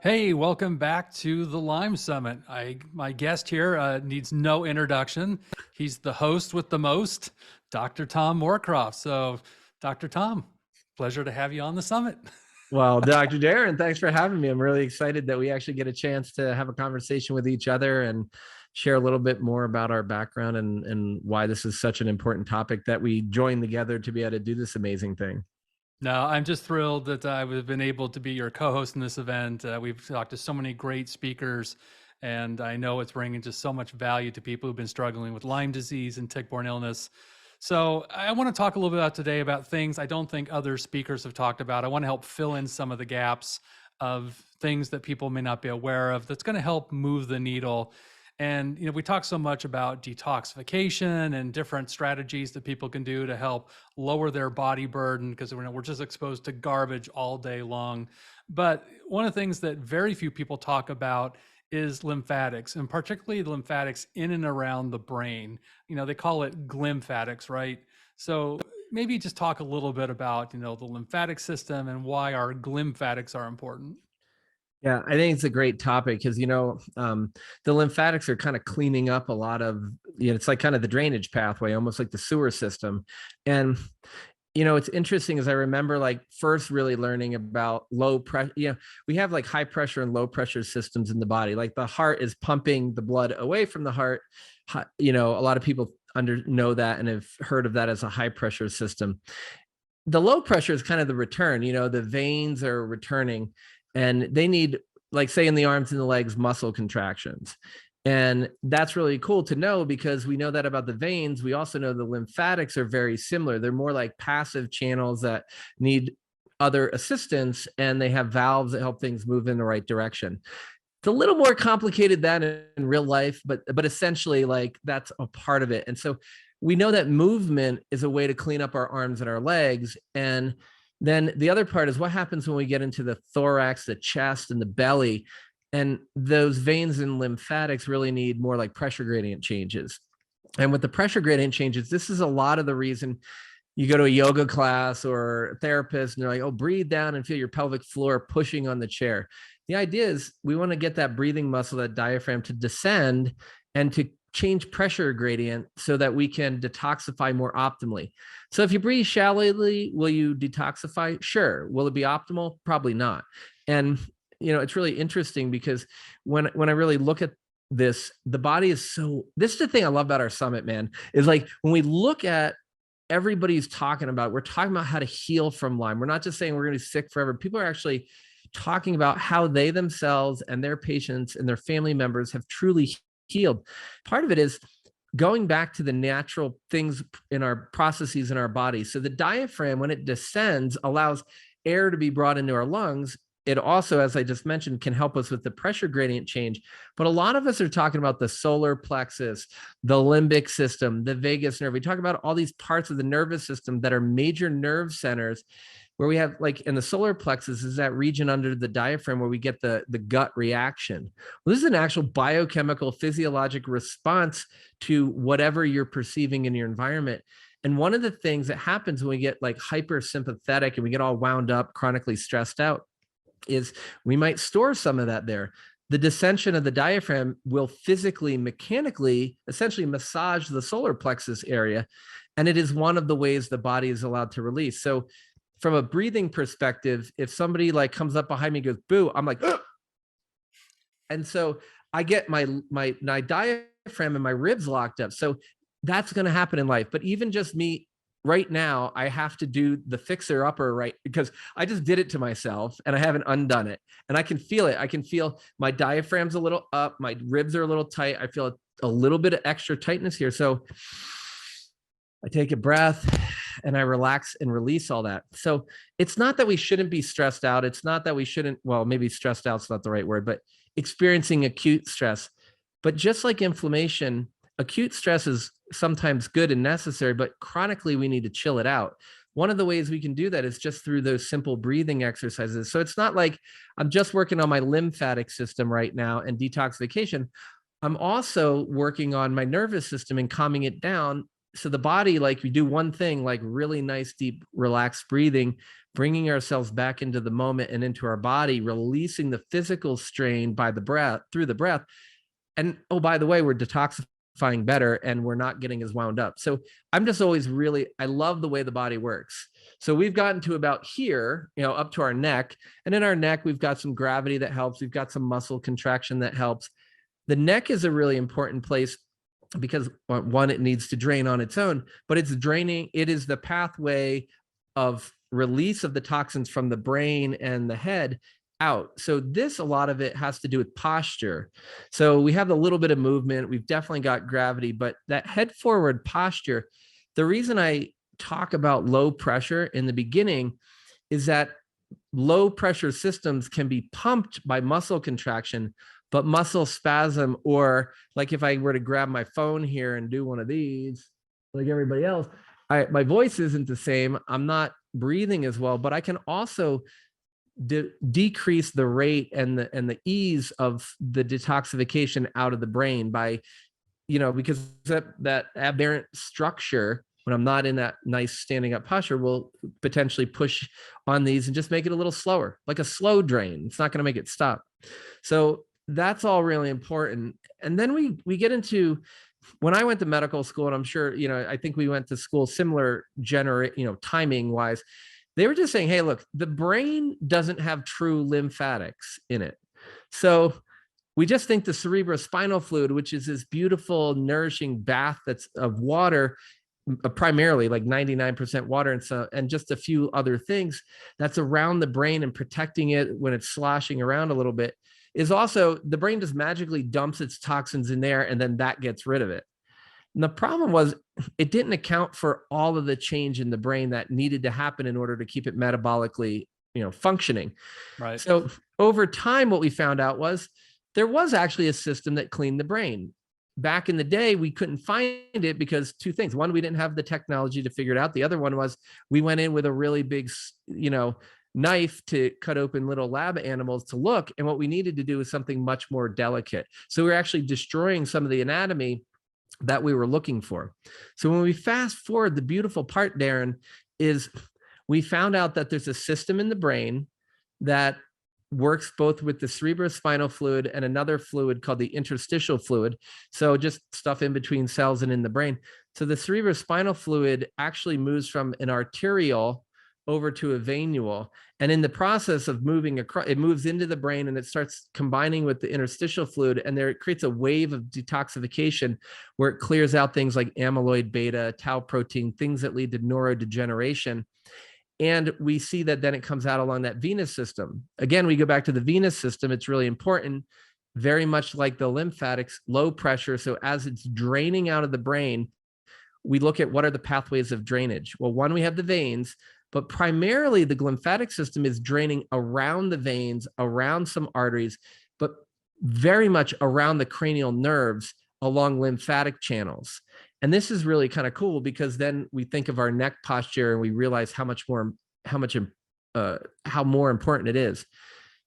Hey, welcome back to the Lyme Summit. My guest here needs no introduction. He's the host with the most, Dr. Tom Murkroft. So, Dr. Tom, pleasure to have you on the summit. Well, Dr. Darren, thanks for having me. I'm really excited that we actually get a chance to have a conversation with each other and share a little bit more about our background and why this is such an important topic that we join together to be able to do this amazing thing. No, I'm just thrilled that I've been able to be your co-host in this event. We've talked to so many great speakers, and I know it's bringing just so much value to people who've been struggling with Lyme disease and tick-borne illness. So I want to talk a little bit about today about things I don't think other speakers have talked about. I want to help fill in some of the gaps of things that people may not be aware of that's going to help move the needle. And, we talk so much about detoxification and different strategies that people can do to help lower their body burden because we're just exposed to garbage all day long. But one of the things that very few people talk about is lymphatics, and particularly the lymphatics in and around the brain. They call it glymphatics, right? So maybe just talk a little bit about, the lymphatic system and why our glymphatics are important. Yeah, I think it's a great topic because, the lymphatics are kind of cleaning up a lot of, it's like kind of the drainage pathway, almost like the sewer system. And, it's interesting as I remember like first really learning about low pressure, we have like high pressure and low pressure systems in the body. Like the heart is pumping the blood away from the heart. A lot of people know that and have heard of that as a high pressure system. The low pressure is kind of the return, the veins are returning and they need, like say in the arms and the legs, muscle contractions. And that's really cool to know because we know that about the veins. We also know the lymphatics are very similar. They're more like passive channels that need other assistance, and they have valves that help things move in the right direction. It's a little more complicated than in real life, but essentially like that's a part of it. And so we know that movement is a way to clean up our arms and our legs. And then the other part is what happens when we get into the thorax, the chest, and the belly. And those veins and lymphatics really need more like pressure gradient changes. And with the pressure gradient changes, this is a lot of the reason you go to a yoga class or a therapist and they're like, oh, breathe down and feel your pelvic floor pushing on the chair. The idea is we want to get that breathing muscle, that diaphragm, to descend and to change pressure gradient so that we can detoxify more optimally. So if you breathe shallowly, will you detoxify? Sure. Will it be optimal? Probably not. And it's really interesting because when I really look at this, the body is this is the thing I love about our summit, man, is like when we look at everybody's talking about, we're talking about how to heal from Lyme. We're not just saying we're going to be sick forever. People are actually talking about how they themselves and their patients and their family members have truly healed. Part of it is going back to the natural things in our processes in our body. So the diaphragm, when it descends, allows air to be brought into our lungs. It also, as I just mentioned, can help us with the pressure gradient change. But a lot of us are talking about the solar plexus, the limbic system, the vagus nerve. We talk about all these parts of the nervous system that are major nerve centers where we have like in the solar plexus is that region under the diaphragm where we get the gut reaction. Well, this is an actual biochemical physiologic response to whatever you're perceiving in your environment. And one of the things that happens when we get like hypersympathetic and we get all wound up, chronically stressed out, is we might store some of that there. The descension of the diaphragm will physically, mechanically, essentially massage the solar plexus area. And it is one of the ways the body is allowed to release. So from a breathing perspective, if somebody like comes up behind me and goes, boo, I'm like, ugh! And so I get my diaphragm and my ribs locked up. So that's going to happen in life. But even just me right now, I have to do the fixer upper, right? Because I just did it to myself and I haven't undone it. And I can feel it. I can feel my diaphragm's a little up. My ribs are a little tight. I feel a little bit of extra tightness here. So I take a breath and I relax and release all that. So it's not that we shouldn't be stressed out. It's not that we shouldn't, well, maybe stressed out is not the right word, but experiencing acute stress. But just like inflammation, acute stress is sometimes good and necessary, but chronically we need to chill it out. One of the ways we can do that is just through those simple breathing exercises. So it's not like I'm just working on my lymphatic system right now and detoxification. I'm also working on my nervous system and calming it down So the body, like we do one thing, like really nice, deep, relaxed breathing, bringing ourselves back into the moment and into our body, releasing the physical strain by the breath, through the breath. And oh, by the way, we're detoxifying better and we're not getting as wound up. So I'm just always really, I love the way the body works. So we've gotten to about here, up to our neck. And in our neck, we've got some gravity that helps. We've got some muscle contraction that helps. The neck is a really important place because one, it needs to drain on its own, but it's draining. It is the pathway of release of the toxins from the brain and the head out. So this, a lot of it has to do with posture. So we have a little bit of movement. We've definitely got gravity, but that head forward posture, the reason I talk about low pressure in the beginning is that low pressure systems can be pumped by muscle contraction, but muscle spasm, or like if I were to grab my phone here and do one of these, like everybody else, my voice isn't the same. I'm not breathing as well, but I can also decrease the rate and the ease of the detoxification out of the brain by, because that aberrant structure, when I'm not in that nice standing up posture, will potentially push on these and just make it a little slower, like a slow drain. It's not going to make it stop. So that's all really important. And then we get into, when I went to medical school, and I'm sure, I think we went to school similar timing wise, they were just saying, hey, look, the brain doesn't have true lymphatics in it. So we just think the cerebrospinal fluid, which is this beautiful, nourishing bath that's of water, primarily like 99% water, and just a few other things that's around the brain and protecting it when it's sloshing around a little bit, is also, the brain just magically dumps its toxins in there and then that gets rid of it. And the problem was, it didn't account for all of the change in the brain that needed to happen in order to keep it metabolically, functioning. Right. So over time, what we found out was there was actually a system that cleaned the brain. Back in the day, we couldn't find it because two things. One, we didn't have the technology to figure it out. The other one was we went in with a really big, knife to cut open little lab animals to look. And what we needed to do was something much more delicate. So we're actually destroying some of the anatomy that we were looking for. So when we fast forward, the beautiful part, Darren, is we found out that there's a system in the brain that works both with the cerebrospinal fluid and another fluid called the interstitial fluid. So just stuff in between cells and in the brain. So the cerebrospinal fluid actually moves from an arteriole over to a venule. And in the process of moving across, it moves into the brain and it starts combining with the interstitial fluid. And there it creates a wave of detoxification where it clears out things like amyloid beta, tau protein, things that lead to neurodegeneration. And we see that then it comes out along that venous system. Again, we go back to the venous system. It's really important, very much like the lymphatics, low pressure. So as it's draining out of the brain, we look at what are the pathways of drainage. Well, one, we have the veins, but primarily the lymphatic system is draining around the veins, around some arteries, but very much around the cranial nerves along lymphatic channels. And this is really kind of cool because then we think of our neck posture and we realize how more important it is.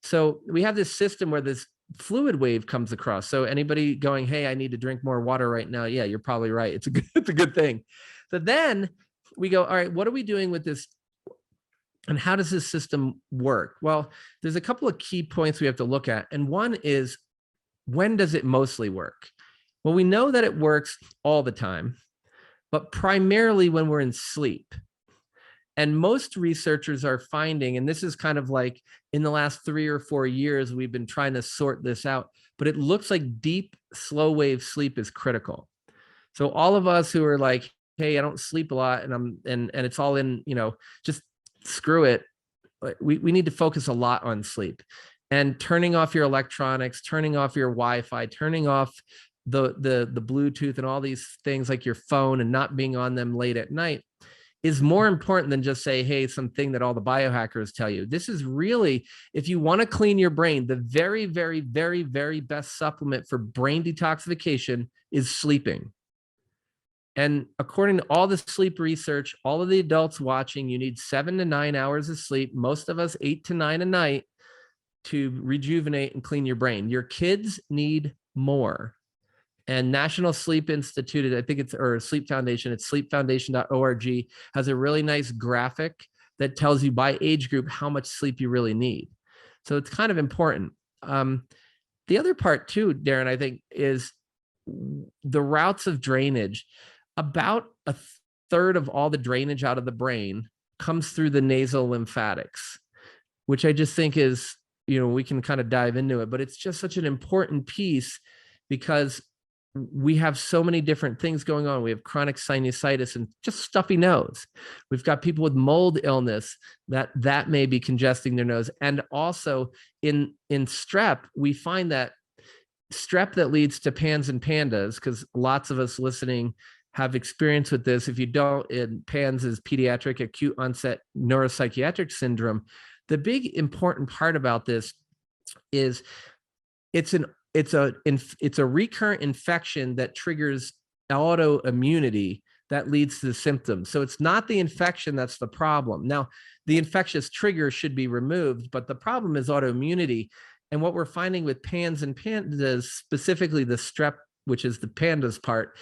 So we have this system where this fluid wave comes across. So anybody going, hey, I need to drink more water right now. Yeah, you're probably right. It's a good thing. So then we go, all right, what are we doing with this? And how does this system work? Well, there's a couple of key points we have to look at. And one is, when does it mostly work? Well, we know that it works all the time, but primarily when we're in sleep. And most researchers are finding, and this is kind of like in the last 3 or 4 years, we've been trying to sort this out, but it looks like deep, slow wave sleep is critical. So all of us who are like, hey, I don't sleep a lot and it's all in, just screw it. We need to focus a lot on sleep and turning off your electronics, turning off your Wi-Fi, turning off the Bluetooth and all these things like your phone and not being on them late at night is more important than just say, hey, something that all the biohackers tell you. This is really, if you want to clean your brain, the very, very, very, very best supplement for brain detoxification is sleeping. And according to all the sleep research, all of the adults watching, you need 7 to 9 hours of sleep. Most of us 8 to 9 a night to rejuvenate and clean your brain. Your kids need more. And National Sleep Institute, I think it's, or Sleep Foundation, it's sleepfoundation.org, has a really nice graphic that tells you by age group how much sleep you really need. So it's kind of important. The other part too, Darren, I think, is the routes of drainage. About a third of all the drainage out of the brain comes through the nasal lymphatics, which I just think is, we can kind of dive into it, but it's just such an important piece because we have so many different things going on. We have chronic sinusitis and just stuffy nose. We've got people with mold illness that may be congesting their nose. And also in strep, we find that strep that leads to PANS and PANDAS, because lots of us listening have experience with this. If you don't, PANS is pediatric acute onset neuropsychiatric syndrome. The big important part about this is it's a recurrent infection that triggers autoimmunity that leads to the symptoms. So it's not the infection that's the problem. Now, the infectious trigger should be removed, but the problem is autoimmunity. And what we're finding with PANS and PANDAS, specifically the strep, which is the PANDAS part,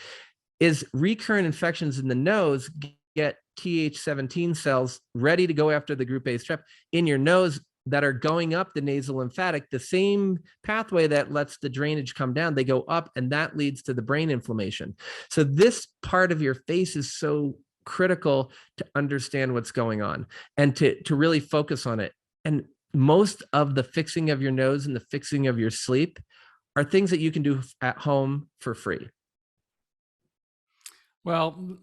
is recurrent infections in the nose get Th17 cells ready to go after the group A strep in your nose that are going up the nasal lymphatic, the same pathway that lets the drainage come down, they go up, and that leads to the brain inflammation. So this part of your face is so critical to understand what's going on and to really focus on it. And most of the fixing of your nose and the fixing of your sleep are things that you can do at home for free. Well,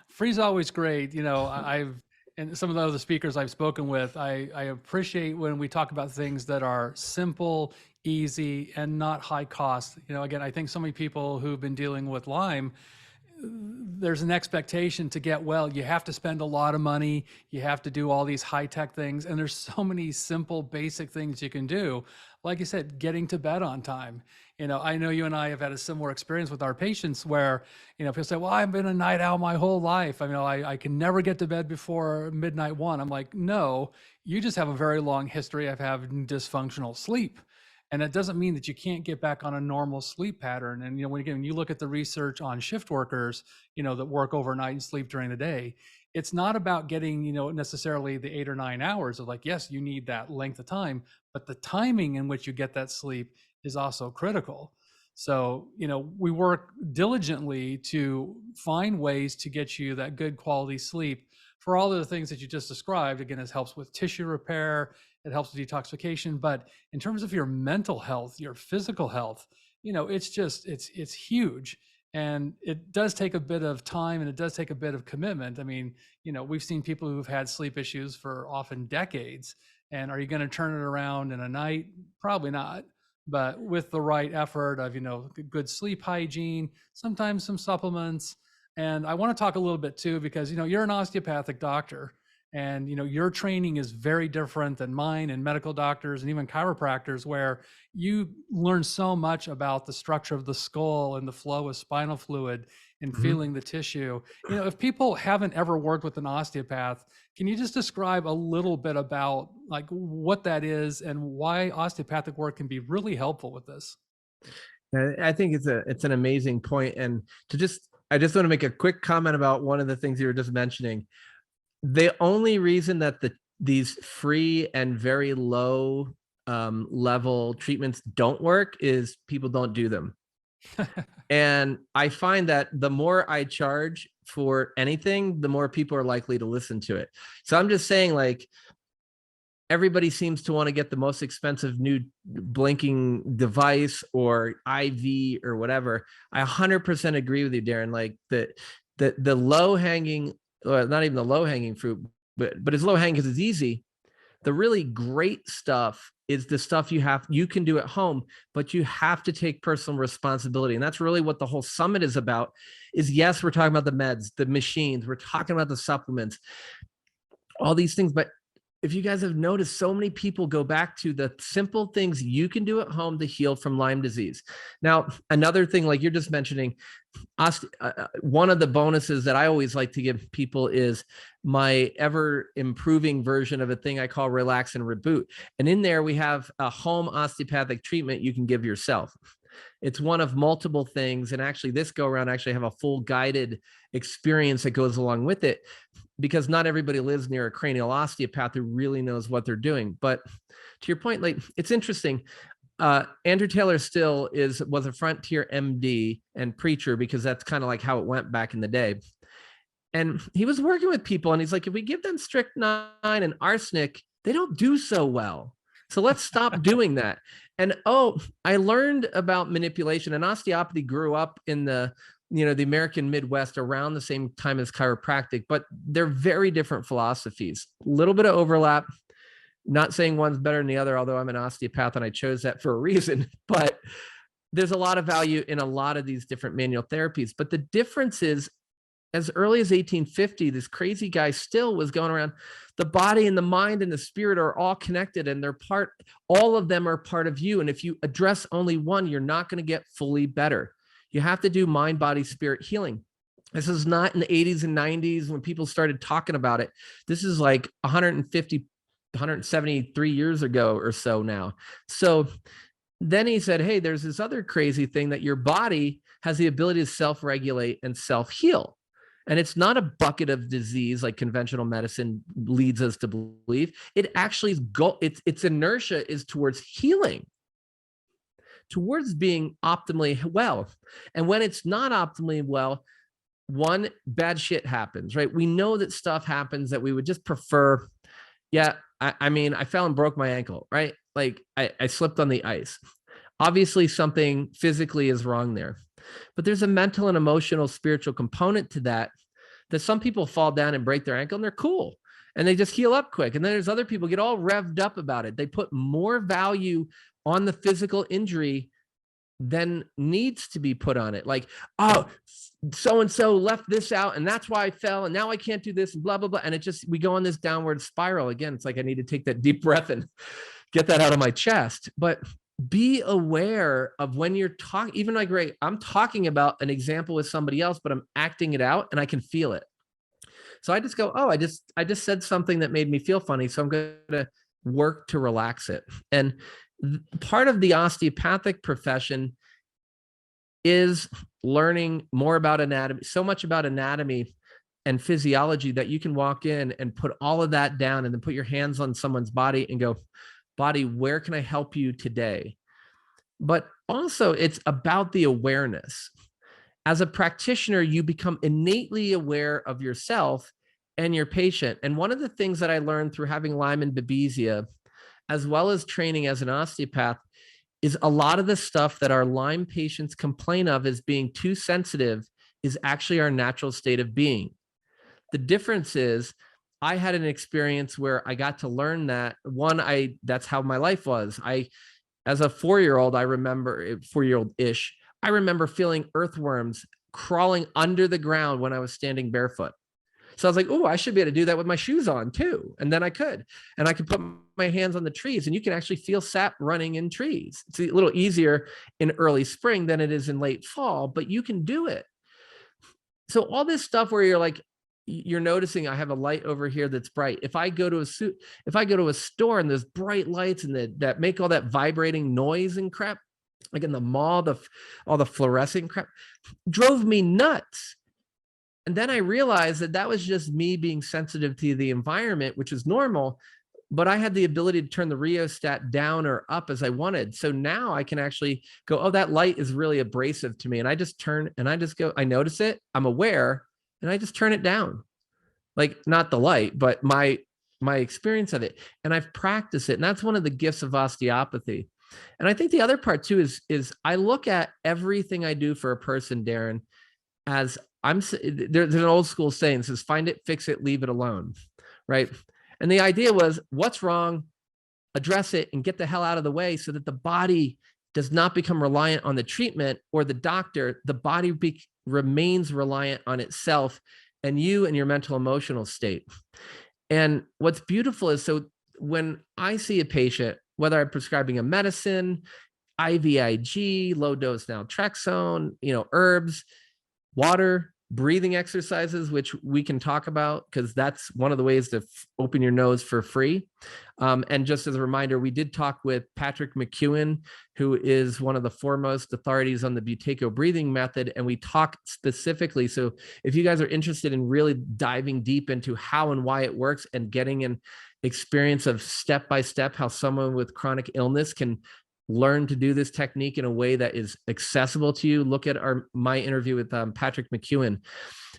free's always great. And some of the other speakers I've spoken with, I appreciate when we talk about things that are simple, easy, and not high cost. Again, I think so many people who've been dealing with Lyme, there's an expectation to get well. You have to spend a lot of money. You have to do all these high-tech things. And there's so many simple, basic things you can do. Like you said, getting to bed on time. I know you and I have had a similar experience with our patients where, people say, well, I've been a night owl my whole life. I can never get to bed before midnight 1. I'm like, no, you just have a very long history of having dysfunctional sleep. And it doesn't mean that you can't get back on a normal sleep pattern. And, when you look at the research on shift workers, that work overnight and sleep during the day, it's not about getting, necessarily the 8 or 9 hours of yes, you need that length of time, but the timing in which you get that sleep is also critical. So, we work diligently to find ways to get you that good quality sleep for all of the things that you just described. Again, it helps with tissue repair, it helps with detoxification, but in terms of your mental health, your physical health, it's huge. And it does take a bit of time and it does take a bit of commitment. We've seen people who've had sleep issues for often decades. And are you going to turn it around in a night? Probably not. But with the right effort of, good sleep hygiene, sometimes some supplements. And I want to talk a little bit too, because, you're an osteopathic doctor and, your training is very different than mine and medical doctors and even chiropractors, where you learn so much about the structure of the skull and the flow of spinal fluid and feeling the tissue. If people haven't ever worked with an osteopath, can you just describe a little bit about what that is and why osteopathic work can be really helpful with this? I think it's an amazing point. And I just want to make a quick comment about one of the things you were just mentioning. The only reason that these free and very low level treatments don't work is people don't do them. And I find that the more I charge for anything, the more people are likely to listen to it. So I'm just saying, everybody seems to want to get the most expensive new blinking device or IV or whatever. I 100% agree with you, Darren. The low hanging, not even the low hanging fruit, but it's low hanging because it's easy. The really great stuff is the stuff you can do at home, but you have to take personal responsibility. And that's really what the whole summit is about. Yes, we're talking about the meds, the machines, we're talking about the supplements, all these things, but if you guys have noticed, so many people go back to the simple things you can do at home to heal from Lyme disease. Now, another thing, like you're just mentioning, one of the bonuses that I always like to give people is my ever improving version of a thing I call Relax and Reboot. And in there, we have a home osteopathic treatment you can give yourself. It's one of multiple things. And actually this go around, I actually have a full guided experience that goes along with it, because not everybody lives near a cranial osteopath who really knows what they're doing. But to your point, like, it's interesting. Andrew Taylor Still was a frontier MD and preacher, because that's kind of like how it went back in the day. And he was working with people, and he's like, if we give them strychnine and arsenic, they don't do so well. So let's stop doing that. And I learned about manipulation, and osteopathy grew up in the American Midwest around the same time as chiropractic, but they're very different philosophies. A little bit of overlap. Not saying one's better than the other, although I'm an osteopath and I chose that for a reason, but there's a lot of value in a lot of these different manual therapies. But the difference is, as early as 1850, this crazy guy Still was going around, the body and the mind and the spirit are all connected, and all of them are part of you. And if you address only one, you're not going to get fully better. You have to do mind, body, spirit healing. This is not in the 80s and 90s when people started talking about it. This is like 173 years ago or so now. So then he said, hey, there's this other crazy thing, that your body has the ability to self-regulate and self-heal. And it's not a bucket of disease like conventional medicine leads us to believe. It actually is its inertia is towards healing, towards being optimally well. And when it's not optimally well, one, bad shit happens, right? We know that stuff happens that we would just prefer. Yeah, I mean, I fell and broke my ankle, right? Like I slipped on the ice. Obviously, something physically is wrong there. But there's a mental and emotional, spiritual component to that some people fall down and break their ankle and they're cool and they just heal up quick. And then there's other people get all revved up about it. They put more value on the physical injury than needs to be put on it. Like, oh, so-and-so left this out and that's why I fell and now I can't do this and blah, blah, blah. And we go on this downward spiral. Again, it's like I need to take that deep breath and get that out of my chest. But be aware of when you're talking, even like, right, I'm talking about an example with somebody else, but I'm acting it out and I can feel it. So I just go, oh, I just said something that made me feel funny. So I'm going to work to relax it. And part of the osteopathic profession is learning more about anatomy, so much about anatomy and physiology that you can walk in and put all of that down and then put your hands on someone's body and go, body, where can I help you today? But also it's about the awareness. As a practitioner, you become innately aware of yourself and your patient. And one of the things that I learned through having Lyme and Babesia, as well as training as an osteopath, is a lot of the stuff that our Lyme patients complain of as being too sensitive is actually our natural state of being. The difference is I had an experience where I got to learn that that's how my life was. As a 4-year-old, I remember 4-year-old-ish, I remember feeling earthworms crawling under the ground when I was standing barefoot. So I was like, oh, I should be able to do that with my shoes on too. And then I could put my hands on the trees and you can actually feel sap running in trees. It's a little easier in early spring than it is in late fall, but you can do it. So all this stuff where you're noticing I have a light over here that's bright. If I go to a store and there's bright lights and that make all that vibrating noise and crap, like in the mall, all the fluorescent crap drove me nuts. And then I realized that was just me being sensitive to the environment, which is normal, but I had the ability to turn the rheostat down or up as I wanted. So now I can actually go, oh, that light is really abrasive to me. And I just turn and I just go, I notice it, I'm aware, and I just turn it down. Like not the light, but my experience of it. And I've practiced it. And that's one of the gifts of osteopathy. And I think the other part too is I look at everything I do for a person, Darren, as there's an old school saying that says, find it, fix it, leave it alone. Right. And the idea was what's wrong, address it and get the hell out of the way so that the body does not become reliant on the treatment or the doctor. The body remains reliant on itself and you and your mental emotional state. And what's beautiful is, so when I see a patient, whether I'm prescribing a medicine, IVIG, low dose naltrexone, herbs, water, breathing exercises, which we can talk about because that's one of the ways to open your nose for free. And just as a reminder, we did talk with Patrick McEwen, who is one of the foremost authorities on the Buteyko breathing method. And we talk specifically. So if you guys are interested in really diving deep into how and why it works and getting an experience of step-by-step how someone with chronic illness can learn to do this technique in a way that is accessible to you, look at my interview with Patrick McEwen.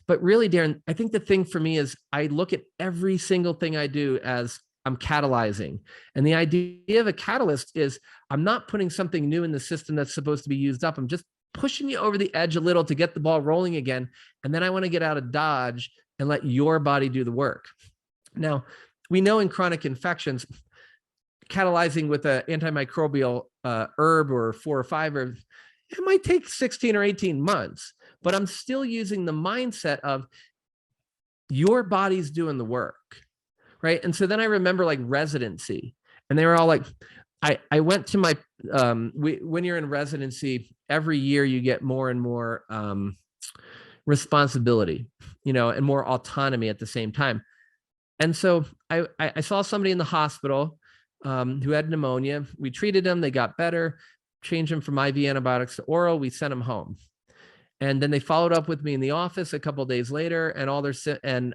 But really, Darren, I think the thing for me is I look at every single thing I do as I'm catalyzing. And the idea of a catalyst is I'm not putting something new in the system that's supposed to be used up. I'm just pushing you over the edge a little to get the ball rolling again. And then I want to get out of Dodge and let your body do the work. Now, we know in chronic infections, catalyzing with an antimicrobial herb or 4 or 5 herbs, it might take 16 or 18 months, but I'm still using the mindset of your body's doing the work, right? And so then I remember like residency, and they were all like, I went to my, when you're in residency, every year you get more and more responsibility, and more autonomy at the same time. And so I saw somebody in the hospital who had pneumonia. We treated them, they got better, changed them from IV antibiotics to oral, we sent them home. And then they followed up with me in the office a couple of days later, and or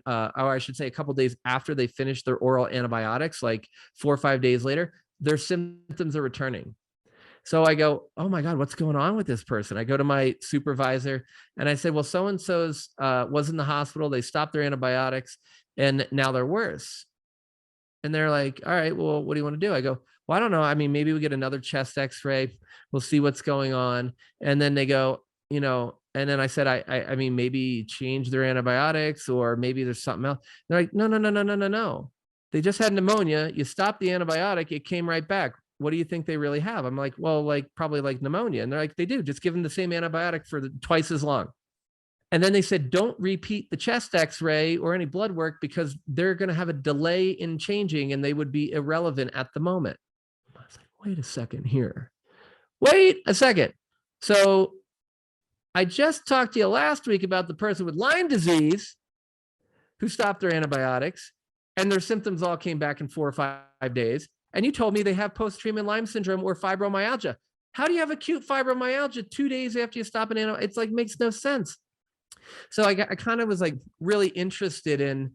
I should say a couple of days after they finished their oral antibiotics, like 4 or 5 days later, their symptoms are returning. So I go, oh my God, what's going on with this person? I go to my supervisor and I say, well, so-and-so's was in the hospital, they stopped their antibiotics, and now they're worse. And they're like, all right, well, what do you want to do? I go, well, I don't know. I mean, maybe we get another chest x-ray. We'll see what's going on. And then they go, and then I said, I mean, maybe change their antibiotics, or maybe there's something else. They're like, no. They just had pneumonia. You stopped the antibiotic. It came right back. What do you think they really have? I'm like, well, probably pneumonia. And they're like, they do. Just give them the same antibiotic for twice as long. And then they said, don't repeat the chest x-ray or any blood work because they're going to have a delay in changing and they would be irrelevant at the moment. I was like, wait a second here. Wait a second. So I just talked to you last week about the person with Lyme disease who stopped their antibiotics and their symptoms all came back in 4 or 5 days. And you told me they have post-treatment Lyme syndrome or fibromyalgia. How do you have acute fibromyalgia 2 days after you stop an antibiotic? It's makes no sense. So I kind of was really interested in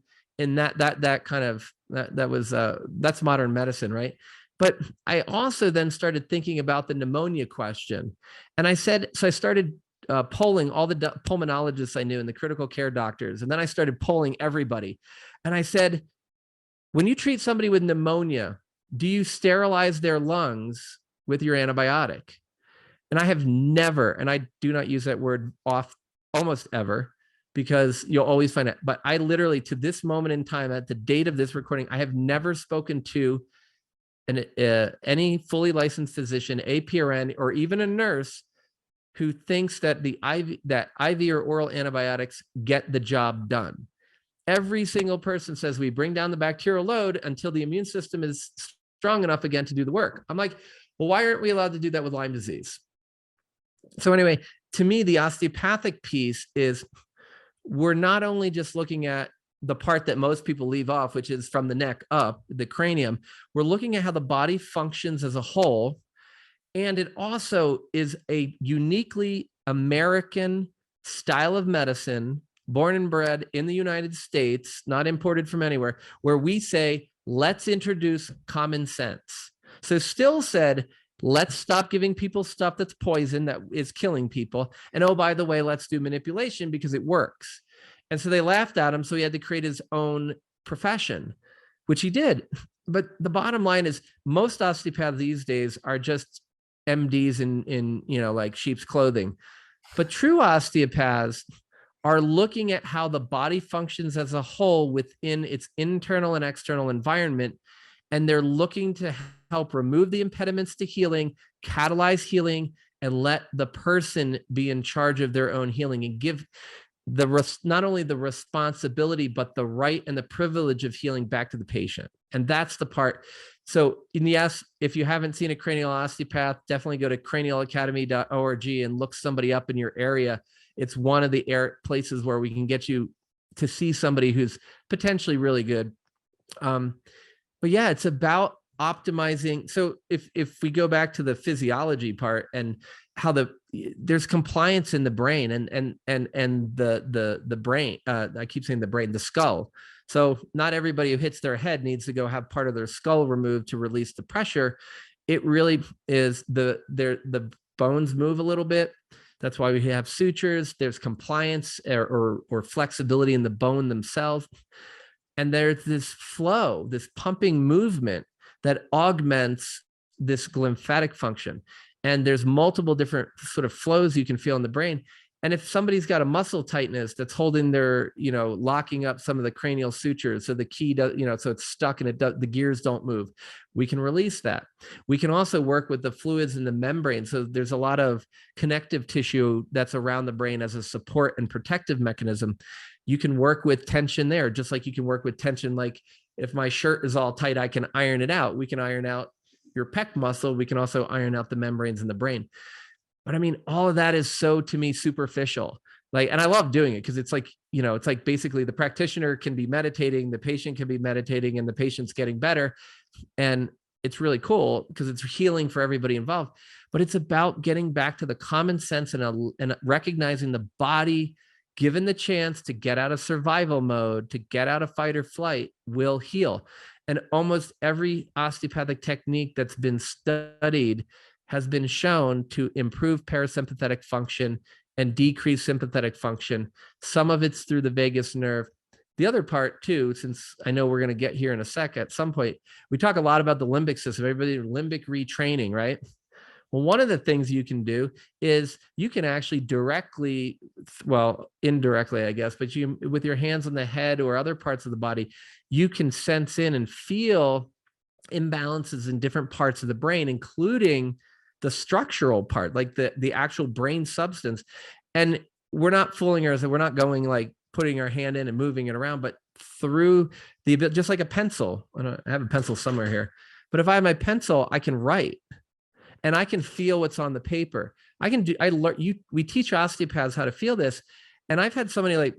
that kind of, that's modern medicine, right? But I also then started thinking about the pneumonia question. And I started polling all the pulmonologists I knew and the critical care doctors. And then I started polling everybody. And I said, when you treat somebody with pneumonia, do you sterilize their lungs with your antibiotic? And I have never, and I do not use that word almost ever, because you'll always find it. But I literally, to this moment in time, at the date of this recording, I have never spoken to any fully licensed physician, APRN, or even a nurse who thinks that IV or oral antibiotics get the job done. Every single person says we bring down the bacterial load until the immune system is strong enough again to do the work. I'm like, well, why aren't we allowed to do that with Lyme disease? So anyway, to me, the osteopathic piece is we're not only just looking at the part that most people leave off, which is from the neck up, the cranium. We're looking at how the body functions as a whole. And it also is a uniquely American style of medicine, born and bred in the United States, not imported from anywhere, where we say, let's introduce common sense. So Still said, let's stop giving people stuff that's poison, that is killing people. And oh, by the way, let's do manipulation because it works. And so they laughed at him. So he had to create his own profession, which he did. But the bottom line is most osteopaths these days are just MDs in like sheep's clothing. But true osteopaths are looking at how the body functions as a whole within its internal and external environment. And they're looking to help remove the impediments to healing, catalyze healing, and let the person be in charge of their own healing and give not only the responsibility, but the right and the privilege of healing back to the patient. And that's the part. So yes, if you haven't seen a cranial osteopath, definitely go to cranialacademy.org and look somebody up in your area it's one of the places where we can get you to see somebody who's potentially really good. But yeah, it's about optimizing. So if we go back to the physiology part and how there's compliance in the brain and the brain, I keep saying the brain, the skull. So not everybody who hits their head needs to go have part of their skull removed to release the pressure. It really is the bones move a little bit. That's why we have sutures. There's compliance or flexibility in the bone themselves. And there's this flow, this pumping movement that augments this lymphatic function. And there's multiple different sort of flows you can feel in the brain. And if somebody's got a muscle tightness that's holding their, locking up some of the cranial sutures, so the key does, so it's stuck and the gears don't move, we can release that. We can also work with the fluids in the membrane. So there's a lot of connective tissue that's around the brain as a support and protective mechanism. You can work with tension there, just like you can work with tension. Like if my shirt is all tight, I can iron it out. We can iron out your pec muscle. We can also iron out the membranes in the brain. But I mean, all of that is so, to me, superficial. Like, and I love doing it because it's like, it's like basically the practitioner can be meditating, the patient can be meditating, and the patient's getting better. And it's really cool because it's healing for everybody involved. But it's about getting back to the common sense and recognizing the body, given the chance to get out of survival mode, to get out of fight or flight, will heal. And almost every osteopathic technique that's been studied has been shown to improve parasympathetic function and decrease sympathetic function. Some of it's through the vagus nerve. The other part too, since I know we're going to get here in a sec at some point, we talk a lot about the limbic system, everybody limbic retraining, right? Well, one of the things you can do is you can actually directly, well, indirectly, I guess, but you, with your hands on the head or other parts of the body, you can sense in and feel imbalances in different parts of the brain, including the structural part, like the actual brain substance. And we're not fooling ourselves. We're not going like putting our hand in and moving it around, but through just like a pencil. I have a pencil somewhere here, but if I have my pencil, I can write and I can feel what's on the paper. We teach osteopaths how to feel this. And I've had so many, like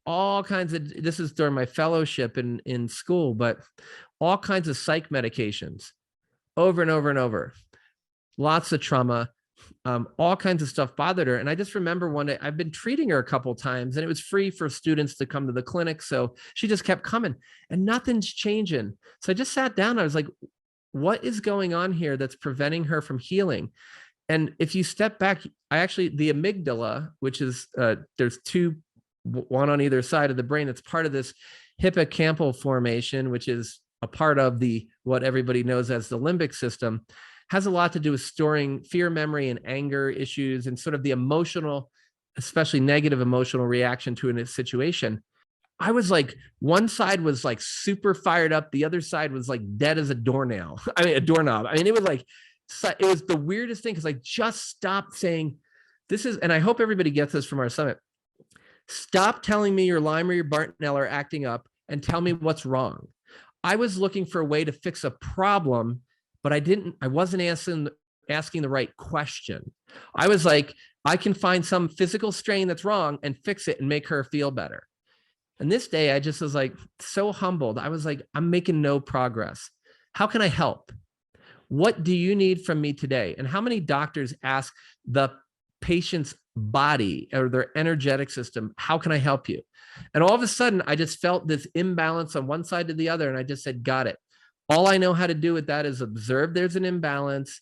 all kinds of, this is during my fellowship in school, but all kinds of psych medications over and over and over. Lots of trauma, all kinds of stuff bothered her. And I just remember one day, I've been treating her a couple of times and it was free for students to come to the clinic. So she just kept coming and nothing's changing. So I just sat down. I was like, what is going on here that's preventing her from healing? And if you step back, the amygdala, which is, there's one on either side of the brain. It's part of this hippocampal formation, which is a part of what everybody knows as the limbic system, has a lot to do with storing fear, memory, and anger issues and sort of the emotional, especially negative emotional reaction to a situation. I was like, one side was like super fired up. The other side was like dead as a doornail. A doorknob. It was like, it was the weirdest thing because I just stopped saying, and I hope everybody gets this from our summit. Stop telling me your Lime or your Bartonella are acting up and tell me what's wrong. I was looking for a way to fix a problem, but I wasn't asking the right question. I was like, I can find some physical strain that's wrong and fix it and make her feel better. And this day I just was like, so humbled. I was like, I'm making no progress. How can I help? What do you need from me today? And how many doctors ask the patient's body or their energetic system, how can I help you? And all of a sudden I just felt this imbalance on one side to the other. And I just said, got it. All I know how to do with that is observe there's an imbalance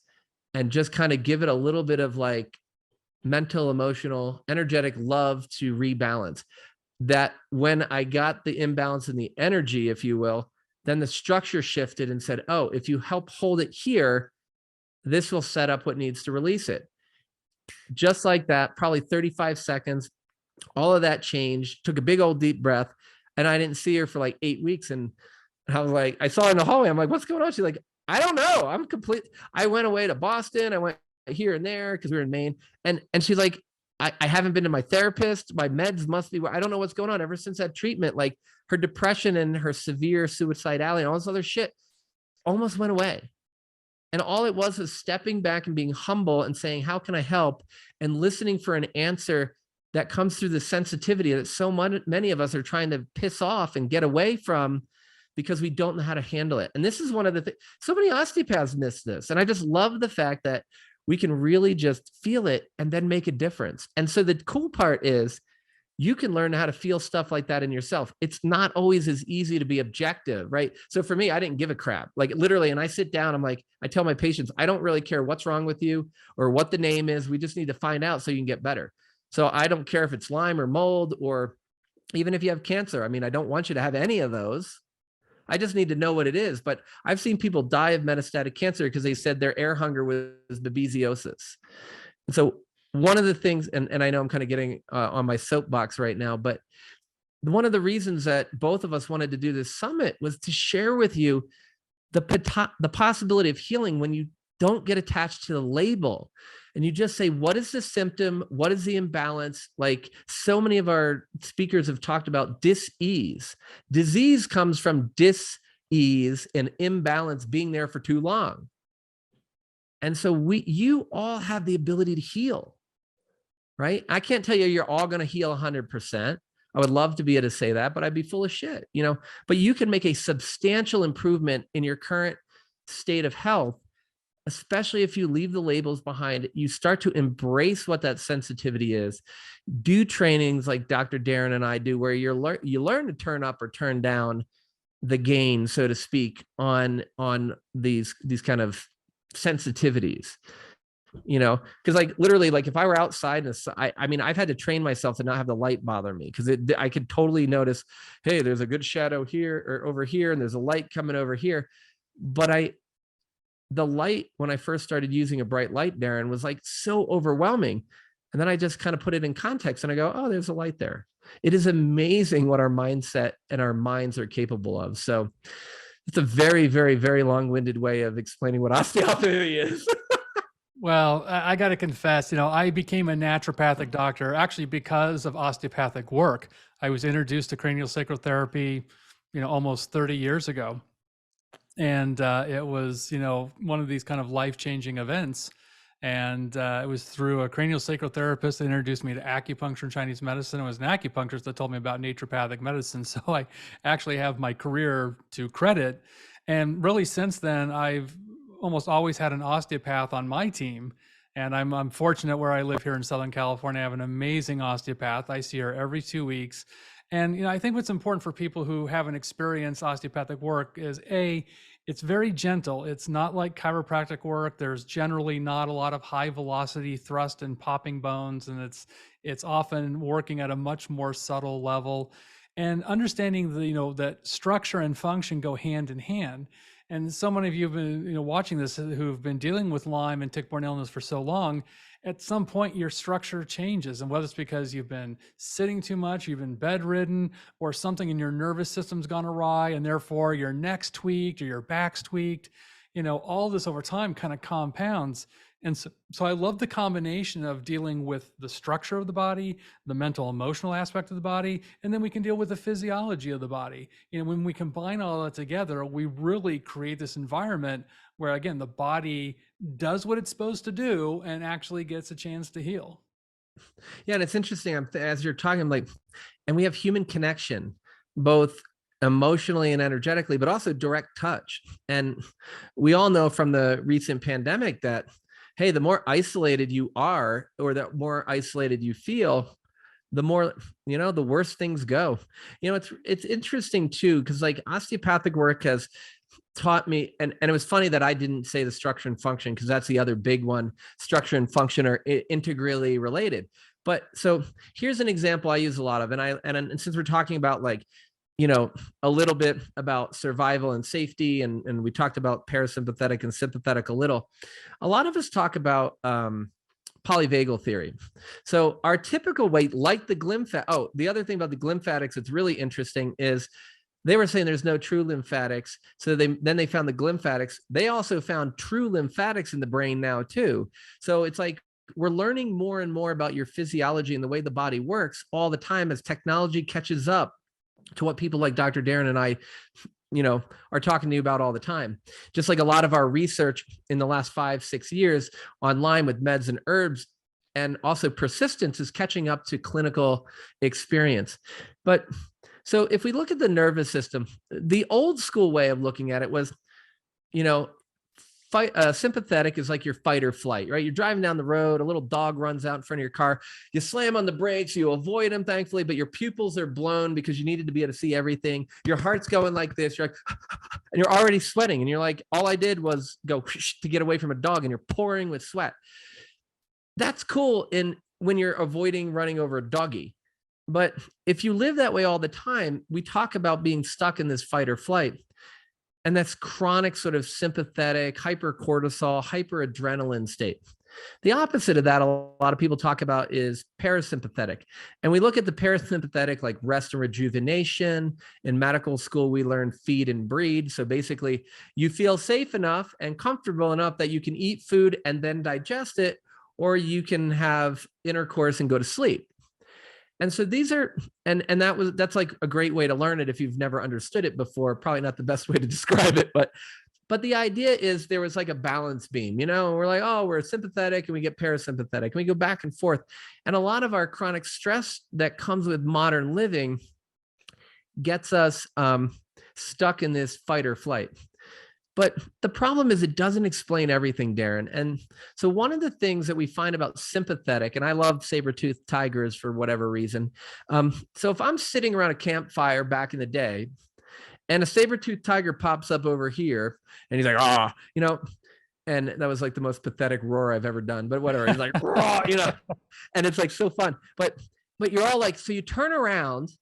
and just kind of give it a little bit of like mental, emotional, energetic love to rebalance. That when I got the imbalance in the energy, if you will, then the structure shifted and said, oh, if you help hold it here, this will set up what needs to release it. Just like that, probably 35 seconds, all of that changed, took a big old deep breath, and I didn't see her for like 8 weeks. And I was like, I saw her in the hallway. I'm like, what's going on? She's like, I don't know. I went away to Boston. I went here and there because we were in Maine. And she's like, I haven't been to my therapist. My meds must be, I don't know what's going on. Ever since that treatment, like her depression and her severe suicidality and all this other shit almost went away. And all it was stepping back and being humble and saying, how can I help? And listening for an answer that comes through the sensitivity that so many of us are trying to piss off and get away from because we don't know how to handle it. And this is one of the things, so many osteopaths miss this. And I just love the fact that we can really just feel it and then make a difference. And so the cool part is you can learn how to feel stuff like that in yourself. It's not always as easy to be objective, right? So for me, I didn't give a crap, like literally. And I sit down, I'm like, I tell my patients, I don't really care what's wrong with you or what the name is. We just need to find out so you can get better. So I don't care if it's Lyme or mold, or even if you have cancer. I mean, I don't want you to have any of those. I just need to know what it is. But I've seen people die of metastatic cancer because they said their air hunger was babesiosis. And so one of the things, and I know I'm kind of getting on my soapbox right now, but one of the reasons that both of us wanted to do this summit was to share with you the possibility of healing when you don't get attached to the label and you just say, what is the symptom? What is the imbalance? Like so many of our speakers have talked about dis-ease. Disease comes from dis-ease and imbalance being there for too long. And so you all have the ability to heal, right? I can't tell you you're all going to heal 100%. I would love to be able to say that, but I'd be full of shit, but you can make a substantial improvement in your current state of health, especially if you leave the labels behind. You start to embrace what that sensitivity is. Do trainings like Dr. Darren and I do, where you learn to turn up or turn down the gain, so to speak, on these kind of sensitivities. Because like literally, like if I were outside, I mean, I've had to train myself to not have the light bother me, because I could totally notice, hey, there's a good shadow here or over here, and there's a light coming over here. But the light, when I first started using a bright light, Darren, was like so overwhelming. And then I just kind of put it in context and I go, oh, there's a light there. It is amazing what our mindset and our minds are capable of. So it's a very, very, very long-winded way of explaining what osteopathy is. Well, I got to confess, I became a naturopathic doctor actually because of osteopathic work. I was introduced to cranial sacral therapy, almost 30 years ago. And it was, one of these kind of life-changing events. And it was through a cranial sacral therapist that introduced me to acupuncture and Chinese medicine. It was an acupuncturist that told me about naturopathic medicine. So I actually have my career to credit. And really since then, I've almost always had an osteopath on my team. And I'm fortunate where I live here in Southern California. I have an amazing osteopath. I see her every 2 weeks. And I think what's important for people who haven't experienced osteopathic work is it's very gentle. It's not like chiropractic work. There's generally not a lot of high velocity thrust and popping bones, and it's often working at a much more subtle level. And understanding that structure and function go hand in hand. And so many of you have been watching this who've been dealing with Lyme and tick-borne illness for so long. At some point your structure changes, and whether it's because you've been sitting too much, you've been bedridden, or something in your nervous system's gone awry, and therefore your neck's tweaked or your back's tweaked, all this over time kind of compounds. And so I love the combination of dealing with the structure of the body, the mental, emotional aspect of the body, and then we can deal with the physiology of the body. When we combine all that together, we really create this environment where, again, the body does what it's supposed to do and actually gets a chance to heal. Yeah, and it's interesting, as you're talking, like, and we have human connection, both emotionally and energetically, but also direct touch. And we all know from the recent pandemic that, hey, the more isolated you are, or the more isolated you feel, the more, the worse things go. It's interesting too, because like osteopathic work has taught me, and it was funny that I didn't say the structure and function, because that's the other big one. Structure and function are integrally related. But so here's an example I use a lot of, and since we're talking about like, a little bit about survival and safety, and we talked about parasympathetic and sympathetic a lot of us talk about polyvagal theory. So our typical weight, like the the other thing about the glymphatics that's really interesting is they were saying there's no true lymphatics. So then they found the glymphatics. They also found true lymphatics in the brain now too. So it's like we're learning more and more about your physiology and the way the body works all the time as technology catches up to what people like Dr. Darren and I, are talking to you about all the time. Just like a lot of our research in the last 5-6 years online with meds and herbs and also persistence is catching up to clinical experience. But so if we look at the nervous system, the old school way of looking at it was, sympathetic is like your fight or flight, right? You're driving down the road, a little dog runs out in front of your car, you slam on the brakes, you avoid him, thankfully, but your pupils are blown because you needed to be able to see everything. Your heart's going like this, you're like, and you're already sweating, and you're like, all I did was go to get away from a dog, and you're pouring with sweat. That's cool when you're avoiding running over a doggy. But if you live that way all the time, we talk about being stuck in this fight or flight. And that's chronic sort of sympathetic, hypercortisol, hyperadrenaline state. The opposite of that, a lot of people talk about is parasympathetic. And we look at the parasympathetic like rest and rejuvenation. In medical school, we learn feed and breed. So basically, you feel safe enough and comfortable enough that you can eat food and then digest it, or you can have intercourse and go to sleep. And so these are, and that's like a great way to learn it if you've never understood it before. Probably not the best way to describe it, but the idea is there was like a balance beam, we're like, oh, we're sympathetic and we get parasympathetic and we go back and forth. And a lot of our chronic stress that comes with modern living gets us stuck in this fight or flight. But the problem is it doesn't explain everything, Darren. And so one of the things that we find about sympathetic, and I love saber-toothed tigers for whatever reason. So if I'm sitting around a campfire back in the day and a saber-toothed tiger pops up over here and he's like, and that was like the most pathetic roar I've ever done, but whatever. He's like, and it's like so fun. But you're all like, so you turn around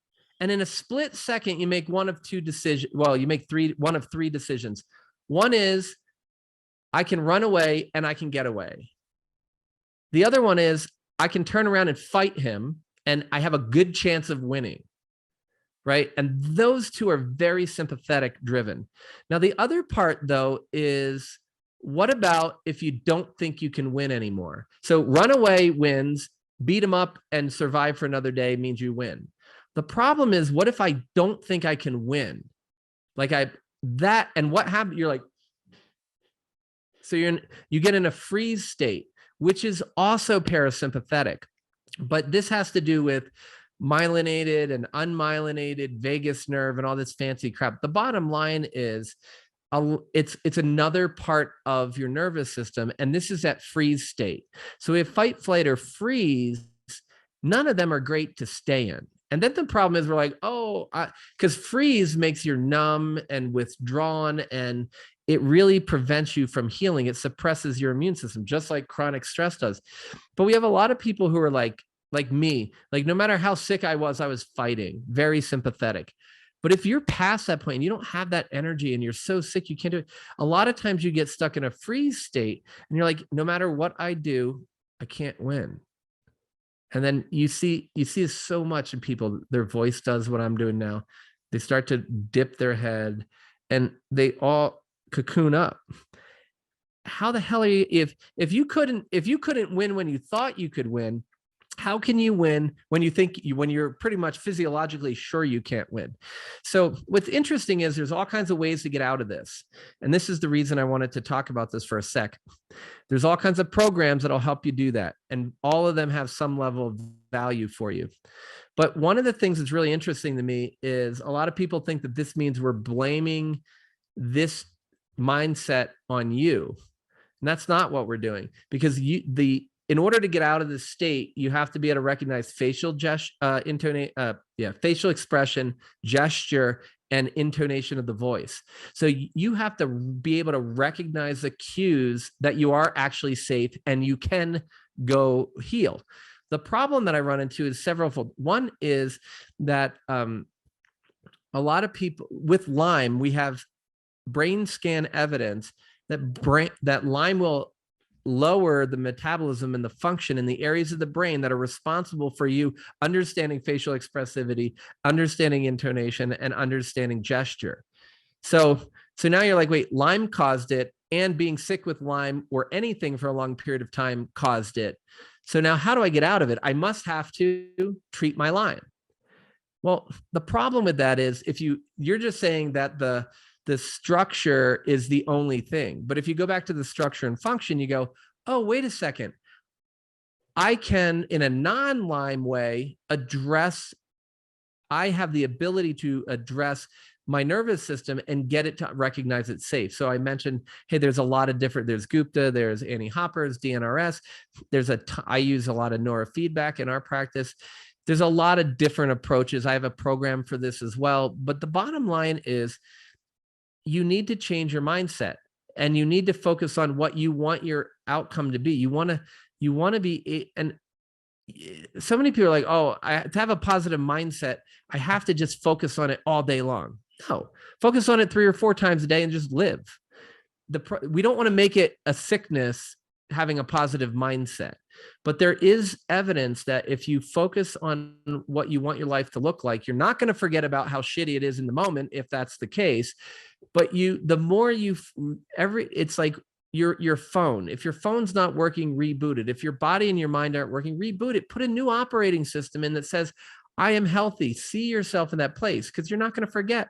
and in a split second, you make one of two decisions. Well, you make one of three decisions. One is I can run away and I can get away. The other one is I can turn around and fight him and I have a good chance of winning, right? And those two are very sympathetic driven. Now, the other part though is what about if you don't think you can win anymore? So run away wins, beat him up and survive for another day means you win. The problem is, what if I don't think I can win? And what happened? You're like, so you get in a freeze state, which is also parasympathetic, but this has to do with myelinated and unmyelinated vagus nerve and all this fancy crap. The bottom line is it's another part of your nervous system. And this is that freeze state. So we have fight, flight, or freeze. None of them are great to stay in. And then the problem is we're like, because freeze makes you numb and withdrawn, and it really prevents you from healing. It suppresses your immune system, just like chronic stress does. But we have a lot of people who are like me, like no matter how sick I was fighting, very sympathetic. But if you're past that point and you don't have that energy and you're so sick, you can't do it. A lot of times you get stuck in a freeze state and you're like, no matter what I do, I can't win. And then you see so much in people, their voice does what I'm doing now. They start to dip their head and they all cocoon up. How the hell are you, if you couldn't win when you thought you could win, how can you win when you're pretty much physiologically sure you can't win? So what's interesting is there's all kinds of ways to get out of this. And this is the reason I wanted to talk about this for a sec. There's all kinds of programs that'll help you do that. And all of them have some level of value for you. But one of the things that's really interesting to me is a lot of people think that this means we're blaming this mindset on you. And that's not what we're doing, because in order to get out of this state, you have to be able to recognize facial facial expression, gesture, and intonation of the voice. So you have to be able to recognize the cues that you are actually safe and you can go heal. The problem that I run into is severalfold. One is that a lot of people with Lyme, we have brain scan evidence that Lyme will lower the metabolism and the function in the areas of the brain that are responsible for you understanding facial expressivity, understanding intonation, and understanding gesture. So now you're like, wait, Lyme caused it, and being sick with Lyme or anything for a long period of time caused it. So now how do I get out of it? I must have to treat my Lyme. Well, the problem with that is if you're just saying that the structure is the only thing. But if you go back to the structure and function, you go, oh, wait a second. I can, in a non-Lyme way, I have the ability to address my nervous system and get it to recognize it's safe. So I mentioned, hey, there's a lot of different, there's Gupta, there's anti-hoppers, DNRS. I use a lot of neurofeedback in our practice. There's a lot of different approaches. I have a program for this as well. But the bottom line is you need to change your mindset, and you need to focus on what you want your outcome to be. You want to be, and so many people are like, oh, to have a positive mindset, I have to just focus on it all day long. No, focus on it 3 or 4 times a day and just live. We don't want to make it a sickness having a positive mindset, but there is evidence that if you focus on what you want your life to look like, you're not going to forget about how shitty it is in the moment, if that's the case. But the more it's like your phone. If your phone's not working, reboot it. If your body and your mind aren't working, reboot it. Put a new operating system in that says, I am healthy. See yourself in that place, because you're not going to forget.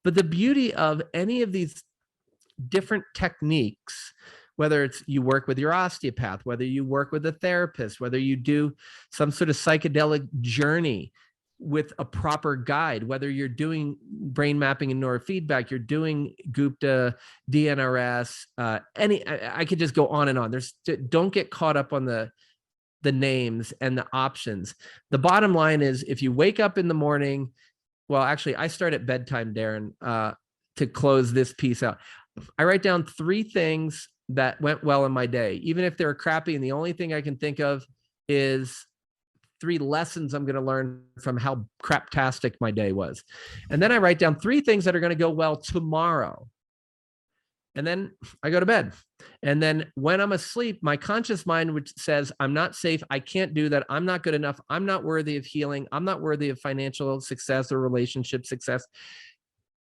But the beauty of any of these different techniques, whether it's you work with your osteopath, whether you work with a therapist, whether you do some sort of psychedelic journey with a proper guide, whether you're doing brain mapping and neurofeedback, you're doing Gupta, DNRS, I could just go on and on. Don't get caught up on the names and the options. The bottom line is, if you wake up in the morning, well, actually, I start at bedtime, Darren, to close this piece out. I write down 3 things that went well in my day, even if they're crappy. And the only thing I can think of is 3 lessons I'm going to learn from how craptastic my day was. And then I write down 3 things that are going to go well tomorrow. And then I go to bed. And then when I'm asleep, my conscious mind, which says, I'm not safe, I can't do that, I'm not good enough, I'm not worthy of healing, I'm not worthy of financial success or relationship success,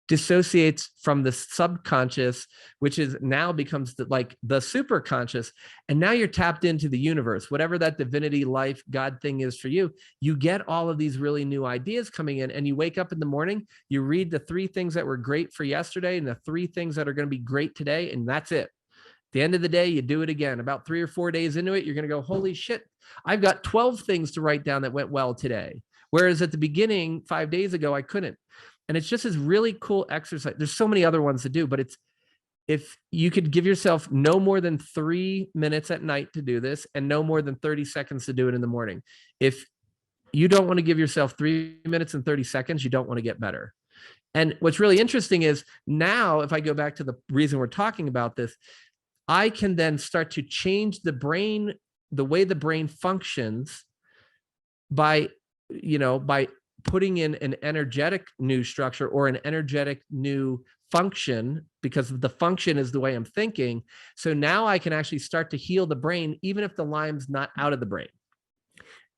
dissociates from the subconscious, which is now becomes like the super conscious. And now you're tapped into the universe, whatever that divinity, life, God thing is for you. You get all of these really new ideas coming in, and you wake up in the morning, you read the 3 things that were great for yesterday and the 3 things that are going to be great today. And that's it. At the end of the day, you do it again. About 3 or 4 days into it, you're going to go, holy shit, I've got 12 things to write down that went well today. Whereas at the beginning, 5 days ago, I couldn't. And it's just this really cool exercise. There's so many other ones to do, but if you could give yourself no more than 3 minutes at night to do this, and no more than 30 seconds to do it in the morning. If you don't want to give yourself 3 minutes and 30 seconds, you don't want to get better. And what's really interesting is, now, if I go back to the reason we're talking about this, I can then start to change the brain, the way the brain functions, by putting in an energetic new structure or an energetic new function, because the function is the way I'm thinking. So now I can actually start to heal the brain, even if the Lyme's not out of the brain.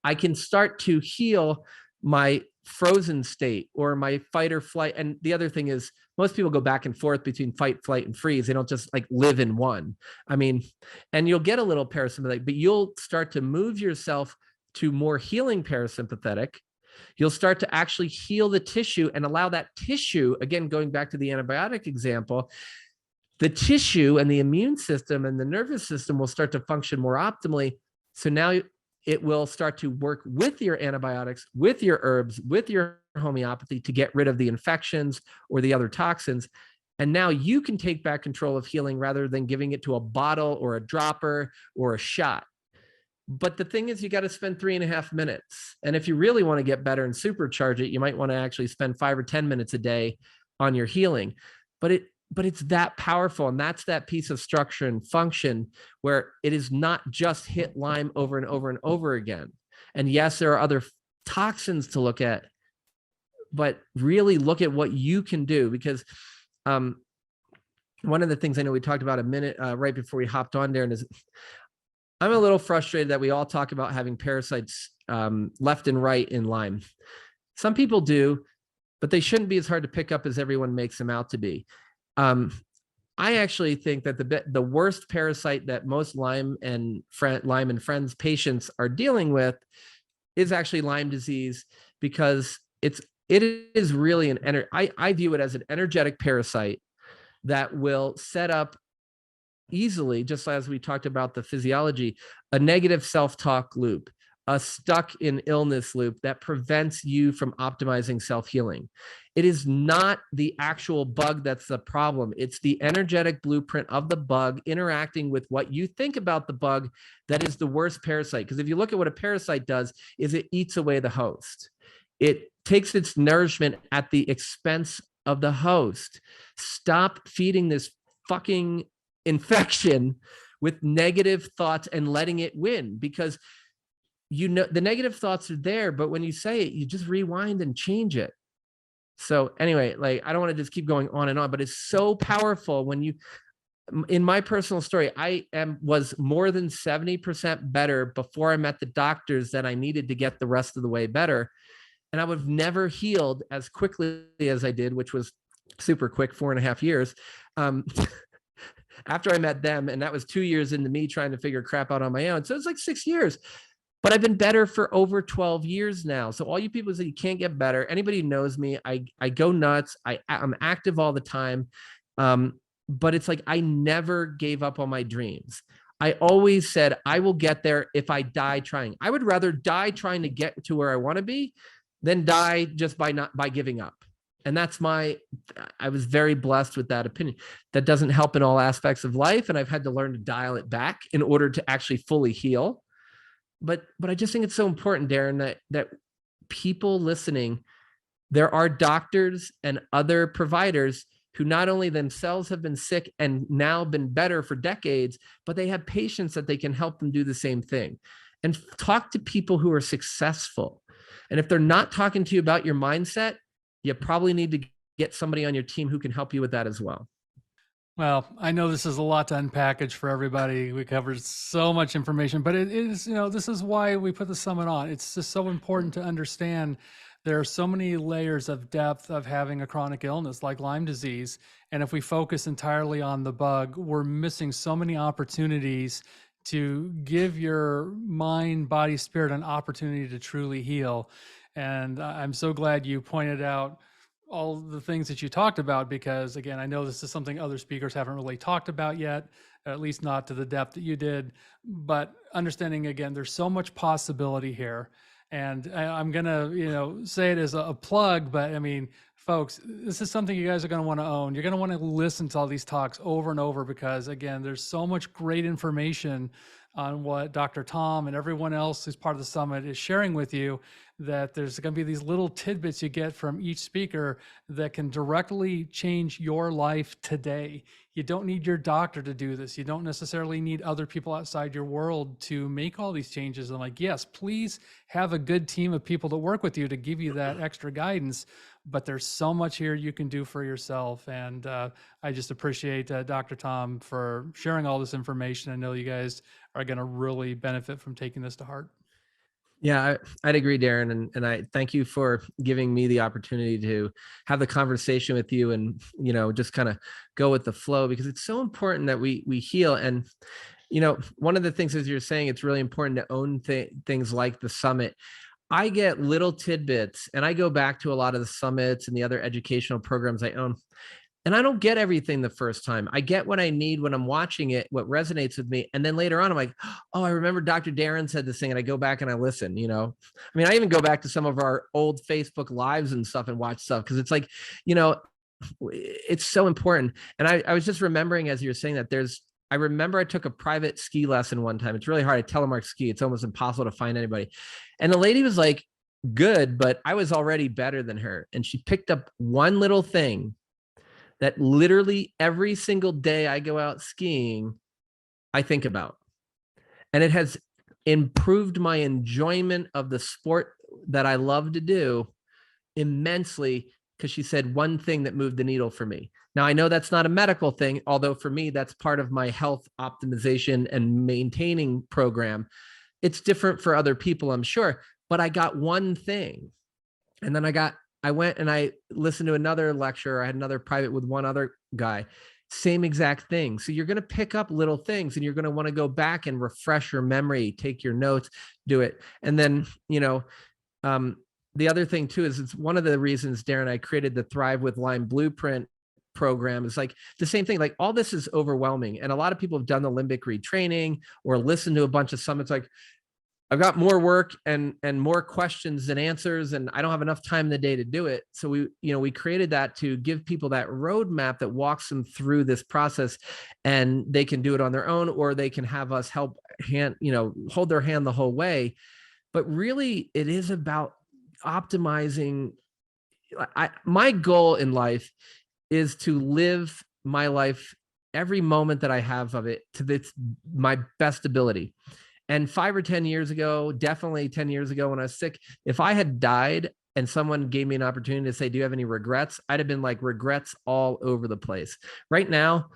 I can start to heal my frozen state or my fight or flight. And the other thing is, most people go back and forth between fight, flight, and freeze. They don't just like live in one. I mean, and you'll get a little parasympathetic, but you'll start to move yourself to more healing parasympathetic. You'll start to actually heal the tissue and allow that tissue, again, going back to the antibiotic example, the tissue and the immune system and the nervous system will start to function more optimally. So now it will start to work with your antibiotics, with your herbs, with your homeopathy to get rid of the infections or the other toxins. And now you can take back control of healing rather than giving it to a bottle or a dropper or a shot. But the thing is, you got to spend 3.5 minutes. And if you really want to get better and supercharge it, you might want to actually spend 5 or 10 minutes a day on your healing. But it's that powerful. And that's that piece of structure and function where it is not just hit Lyme over and over and over again. And yes, there are other toxins to look at, but really look at what you can do. Because one of the things I know we talked about a minute right before we hopped on there, and is I'm a little frustrated that we all talk about having parasites left and right in Lyme. Some people do, but they shouldn't be as hard to pick up as everyone makes them out to be. I actually think that the worst parasite that most Lyme and Friends patients are dealing with is actually Lyme disease, because it is really I view it as an energetic parasite that will set up easily, just as we talked about the physiology, a negative self-talk loop, a stuck in illness loop that prevents you from optimizing self-healing. It is not the actual bug that's the problem. It's the energetic blueprint of the bug interacting with what you think about the bug that is the worst parasite. Because if you look at what a parasite does, is it eats away the host. It takes its nourishment at the expense of the host. Stop feeding this fucking infection with negative thoughts and letting it win, because you know the negative thoughts are there, but when you say it, you just rewind and change it. So anyway, like, I don't want to just keep going on and on, but it's so powerful when you, in my personal story, was more than 70% better before I met the doctors that I needed to get the rest of the way better. And I would have never healed as quickly as I did, which was super quick, 4.5 years. After I met them, and that was 2 years into me trying to figure crap out on my own. So it's like 6 years. But I've been better for over 12 years now. So all you people say you can't get better, anybody who knows me, I go nuts. I'm active all the time. But it's like, I never gave up on my dreams. I always said, I will get there if I die trying. I would rather die trying to get to where I want to be than die just by giving up. And that's I was very blessed with that opinion. That doesn't help in all aspects of life. And I've had to learn to dial it back in order to actually fully heal. But I just think it's so important, Darren, that people listening, there are doctors and other providers who not only themselves have been sick and now been better for decades, but they have patients that they can help them do the same thing. And talk to people who are successful. And if they're not talking to you about your mindset, you probably need to get somebody on your team who can help you with that as well. Well, I know this is a lot to unpackage for everybody. We covered so much information, but it is, this is why we put the summit on. It's just so important to understand there are so many layers of depth of having a chronic illness like Lyme disease. And if we focus entirely on the bug, we're missing so many opportunities to give your mind, body, spirit an opportunity to truly heal. And I'm so glad you pointed out all the things that you talked about, because again, I know this is something other speakers haven't really talked about yet, at least not to the depth that you did, but understanding again, there's so much possibility here. And I'm going to, say it as a plug, but I mean, folks, this is something you guys are going to want to own. You're going to want to listen to all these talks over and over, because again, there's so much great information on what Dr. Tom and everyone else who's part of the summit is sharing with you, that there's going to be these little tidbits you get from each speaker that can directly change your life today. You don't need your doctor to do this. You don't necessarily need other people outside your world to make all these changes. I'm like, yes, please have a good team of people to work with you to give you that extra guidance. But there's so much here you can do for yourself. And I just appreciate Dr. Tom for sharing all this information. I know you guys are going to really benefit from taking this to heart. Yeah, I'd agree, Darren. And I thank you for giving me the opportunity to have the conversation with you and, just kind of go with the flow, because it's so important that we heal. And, one of the things, as you're saying, it's really important to own things like the summit. I get little tidbits, and I go back to a lot of the summits and the other educational programs I own. And I don't get everything the first time. I get what I need when I'm watching it, what resonates with me. And then later on, I'm like, oh, I remember Dr. Darren said this thing, and I go back and I listen, I mean, I even go back to some of our old Facebook lives and stuff and watch stuff, because it's like, it's so important. And I was just remembering, as you were saying that, I remember I took a private ski lesson one time. It's really hard to telemark ski. It's almost impossible to find anybody. And the lady was like, good, but I was already better than her. And she picked up one little thing that literally every single day I go out skiing, I think about. And it has improved my enjoyment of the sport that I love to do immensely, because she said one thing that moved the needle for me. Now, I know that's not a medical thing, although for me, that's part of my health optimization and maintaining program. It's different for other people, I'm sure, but I got one thing. And then I went and I listened to another lecture. I had another private with one other guy, same exact thing. So you're going to pick up little things, and you're going to want to go back and refresh your memory, take your notes, do it. And then, the other thing too, is it's one of the reasons, Darren, I created the Thrive with Lyme blueprint program is like the same thing. Like all this is overwhelming. And a lot of people have done the limbic retraining or listened to a bunch of summits like, I've got more work and more questions than answers, and I don't have enough time in the day to do it. So we created that to give people that roadmap that walks them through this process, and they can do it on their own, or they can have us help hold their hand the whole way. But really, it is about optimizing. My goal in life is to live my life, every moment that I have of it, to my best ability. And 5 or 10 years ago, definitely 10 years ago when I was sick, if I had died and someone gave me an opportunity to say, do you have any regrets? I'd have been like, regrets all over the place. Right now,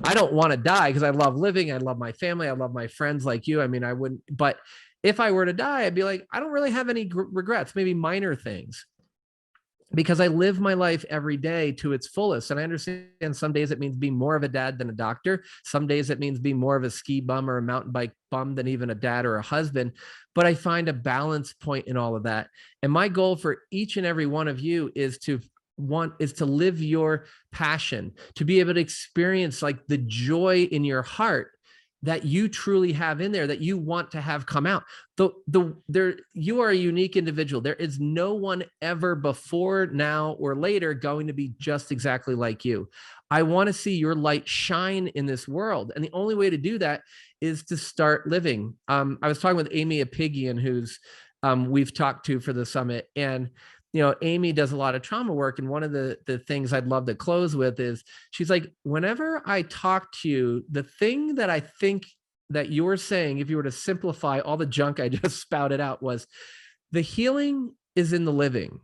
I don't want to die because I love living. I love my family. I love my friends like you. I mean, I wouldn't, but if I were to die, I'd be like, I don't really have any regrets, maybe minor things, because I live my life every day to its fullest. And I understand some days it means being more of a dad than a doctor. Some days it means being more of a ski bum or a mountain bike bum than even a dad or a husband. But I find a balance point in all of that. And my goal for each and every one of you is to live your passion, to be able to experience like the joy in your heart that you truly have in there, that you want to have come out. You are a unique individual. There is no one ever before, now, or later going to be just exactly like you. I want to see your light shine in this world. And the only way to do that is to start living. I was talking with Amy Apigian, who's we've talked to for the summit. And Amy does a lot of trauma work. And one of the things I'd love to close with is she's like, whenever I talk to you, the thing that I think that you're saying, if you were to simplify all the junk I just spouted out, was the healing is in the living,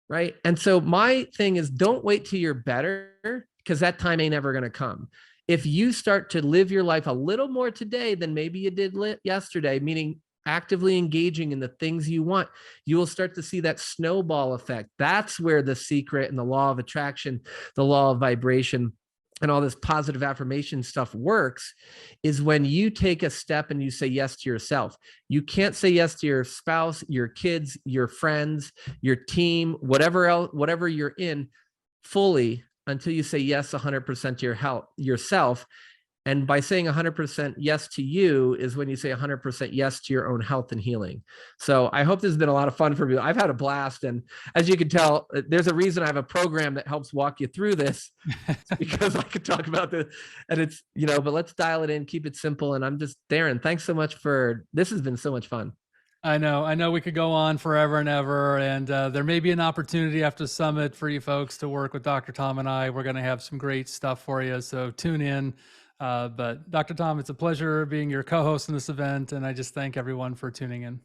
right? And so my thing is, don't wait till you're better, because that time ain't ever going to come. If you start to live your life a little more today than maybe you did yesterday, meaning actively engaging in the things you want, you will start to see that snowball effect. That's where the secret and the law of attraction, the law of vibration, and all this positive affirmation stuff works, is when you take a step and you say yes to yourself. You can't say yes to your spouse, your kids, your friends, your team, whatever you're in fully, until you say yes 100% to yourself. And by saying 100% yes to you is when you say 100% yes to your own health and healing. So I hope this has been a lot of fun for you. I've had a blast. And as you can tell, there's a reason I have a program that helps walk you through this, because I could talk about this, and it's, but let's dial it in, keep it simple. And I'm just, Darren, thanks so much this has been so much fun. I know we could go on forever and ever, and there may be an opportunity after the summit for you folks to work with Dr. Tom and I. We're going to have some great stuff for you, so tune in. But Dr. Tom, it's a pleasure being your co-host in this event, and I just thank everyone for tuning in.